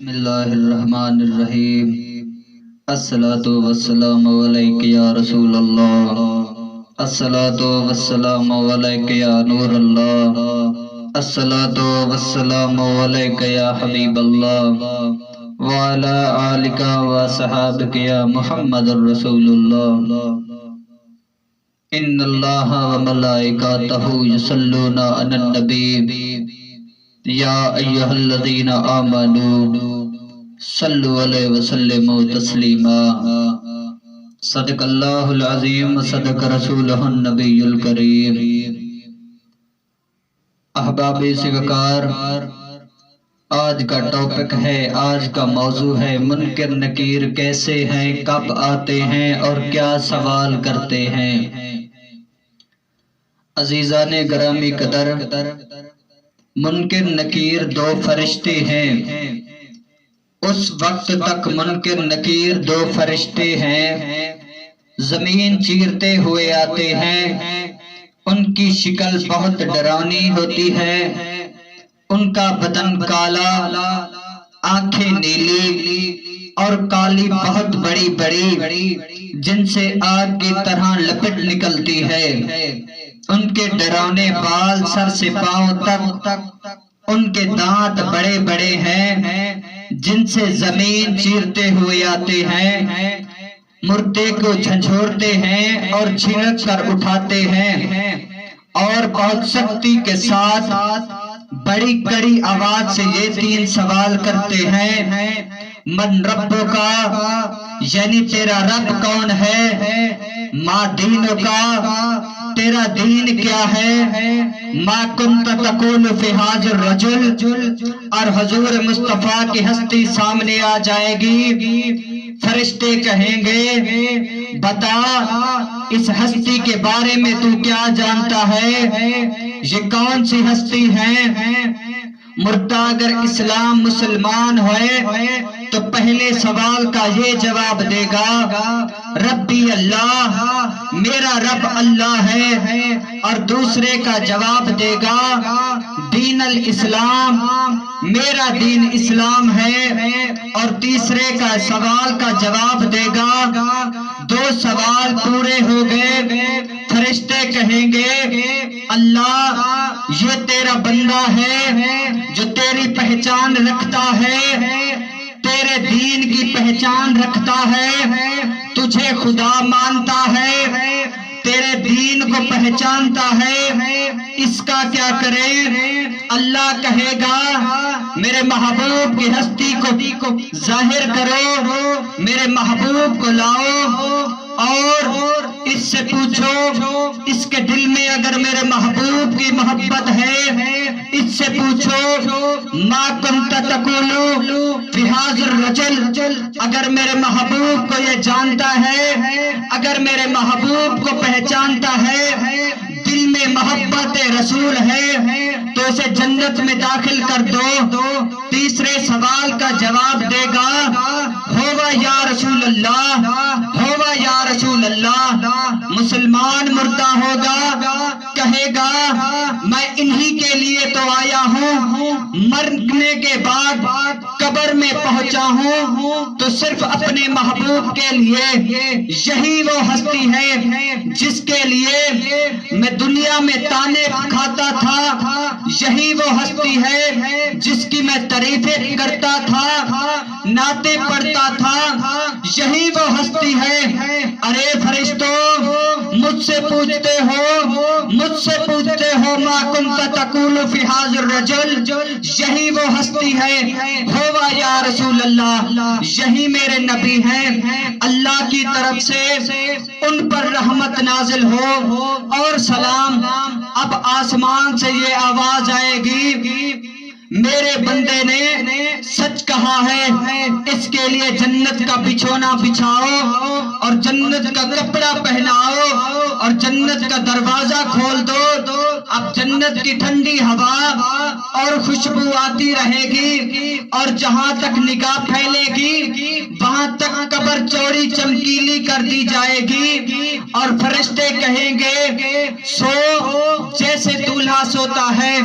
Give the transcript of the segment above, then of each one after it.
بسم اللہ الرحمن الرحیم الصلاۃ والسلام علیک یا رسول اللہ، الصلاۃ والسلام علیک یا نور اللہ، الصلاۃ والسلام علیک یا حبیب اللہ، وعلی آلک وصحابک یا محمد الرسول اللہ۔ ان اللہ وملائکتہ یصلون علی النبی یا ایہا الذین آمنوا صلوا علیہ وسلموا تسلیما۔ صدق اللہ العظیم صدق رسولہ النبی الکریم۔ احباب سے وقار، آج کا ٹاپک ہے، آج کا موضوع ہے منکر نکیر کیسے ہیں، کب آتے ہیں اور کیا سوال کرتے ہیں۔ عزیزان گرامی قدر، منکر نکیر دو فرشتے ہیں۔ اس وقت تک منکر نکیر دو فرشتے ہیں، زمین چیرتے ہوئے آتے ہیں۔ ان کی شکل بہت ڈراؤنی ہوتی ہے، ان کا بدن کالا، آنکھیں نیلی اور کالی بہت بڑی بڑی، جن سے آگ کی طرح لپٹ نکلتی ہے۔ ان کے ڈراؤنے بال سر سے پاؤں تک، ان کے دانت بڑے بڑے ہیں جن سے زمین چیرتے ہوئے آتے ہیں، مردے کو جھنجھوڑتے ہیں اور چھینک کر اٹھاتے ہیں، اور بہت سختی کے ساتھ بڑی کڑی آواز سے یہ تین سوال کرتے ہیں: من ربو کا، یعنی تیرا رب کون ہے؟ ما دینو کا، تیرا دین کیا ہے؟ ما کنت تقول فی ھذا الرجل، اور حضور مصطفیٰ کی ہستی سامنے آ جائے گی۔ فرشتے کہیں گے بتا اس ہستی کے بارے میں تو کیا جانتا ہے، یہ کون سی ہستی ہے؟ مردہ اگر اسلام مسلمان ہوئے تو پہلے سوال کا یہ جواب دے گا ربی اللہ، میرا رب اللہ ہے، اور دوسرے کا جواب دے گا دین الاسلام، میرا دین اسلام ہے، اور تیسرے کا سوال کا جواب دے گا۔ دو سوال پورے ہو گئے۔ فرشتے کہیں گے اللہ، یہ تیرا بندہ ہے جو تیری پہچان رکھتا ہے، تیرے دین کی پہچان رکھتا ہے، تجھے خدا مانتا ہے، تیرے دین کو پہچانتا ہے، اس کا کیا کرے؟ اللہ کہے گا میرے محبوب کی ہستی کو ظاہر کرو، میرے محبوب کو لاؤ، اور اس سے پوچھو اس کے دل میں اگر میرے محبوب کی محبت ہے، اس سے پوچھو ما کنت تقول فی ھذا الرجل، اگر میرے محبوب کو یہ جانتا ہے، اگر میرے محبوب کو پہچانتا ہے، دل میں محبت رسول ہے تو اسے جنت میں داخل کر دو۔ تیسرے سوال کا جواب دے گا ہووا یا رسول اللہ، ہووا یا رسول اللہ۔ مسلمان مردہ ہوگا، کہے گا میں انہی کے لیے تو آیا ہوں، مرنے کے بعد قبر میں پہنچا ہوں تو صرف اپنے محبوب کے لیے۔ یہی وہ ہستی ہے جس کے لیے میں دنیا میں تانے کھاتا تھا، یہی وہ ہستی ہے جس کی میں تعریفیں کرتا تھا، نعتیں پڑھتا تھا، یہی وہ ہستی ہے۔ ارے فرشتوں، مجھ سے پوچھتے ہو ما کنت تقول فی ھذا الرجل، یہی وہ ہستی ہے، ہووا یا رسول اللہ، یہی میرے نبی ہیں۔ اللہ کی طرف سے ان پر رحمت نازل ہو اور سلام۔ اب آسمان سے یہ آواز آئے گی میرے بندے نے سچ کہا ہے، اس کے لیے جنت کا بچھونا بچھاؤ اور جنت کا کپڑا پہناؤ اور جنت کا دروازہ کھول دو۔ اب جنت کی ٹھنڈی ہوا اور خوشبو آتی رہے گی، اور جہاں تک نگاہ پھیلے گی وہاں تک قبر چوڑی چمکیلی کر دی جائے گی، اور فرشتے کہیں گے سو جیسے دولہا سوتا ہے۔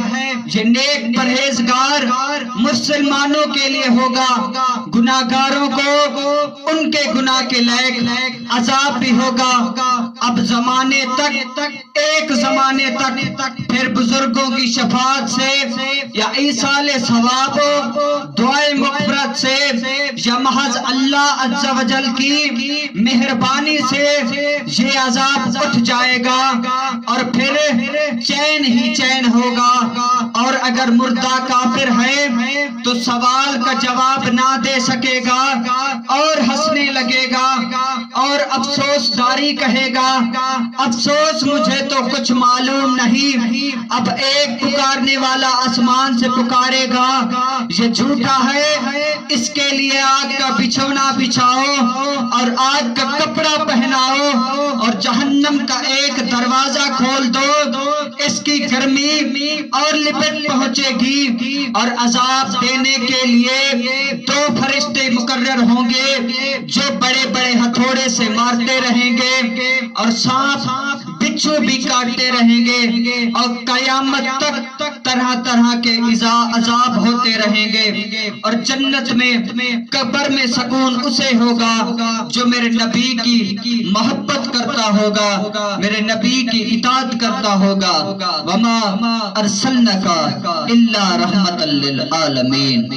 یہ نیک پرہیزگار پروردگار مسلمانوں کے لیے ہوگا، گناہگاروں کو ان کے گناہ کے لائق عذاب بھی ہوگا۔ اب زمانے تک، ایک زمانے تک پھر بزرگوں کی شفاعت سے یا ایصال ثواب دعائے مغفرت سے یا محض اللہ عز و جل کی مہربانی سے یہ عذاب اٹھ جائے گا اور پھر چین ہی چین ہوگا۔ اور اگر مردہ کافر ہے تو سوال کا جواب نہ دے سکے گا اور ہنسنے لگے گا اور افسوس داری کہے گا، افسوس مجھے تو کچھ معلوم نہیں۔ اب ایک پکارنے والا آسمان سے پکارے گا، یہ جھوٹا ہے، اس کے لیے آگ کا بچھونا بچھاؤ اور آگ کا کپڑا پہناؤ اور جہنم کا ایک دروازہ کھول دو، اس کی گرمی اور لپٹ پہنچے گی اور عذاب دینے کے لیے 2 فرشتے مقرر ہوں گے جو بڑے بڑے ہتھوڑے سے مارتے رہیں گے اور سانپ بچھو بھی کاٹتے رہیں گے اور قیامت تک طرح طرح کے عذاب ہوتے رہیں گے۔ اور جنت میں قبر میں سکون اسے ہوگا جو میرے نبی کی محبت کرتا ہوگا، میرے نبی کی اطاعت کرتا ہوگا۔ وما ارسلناک الا رحمتا للعالمین۔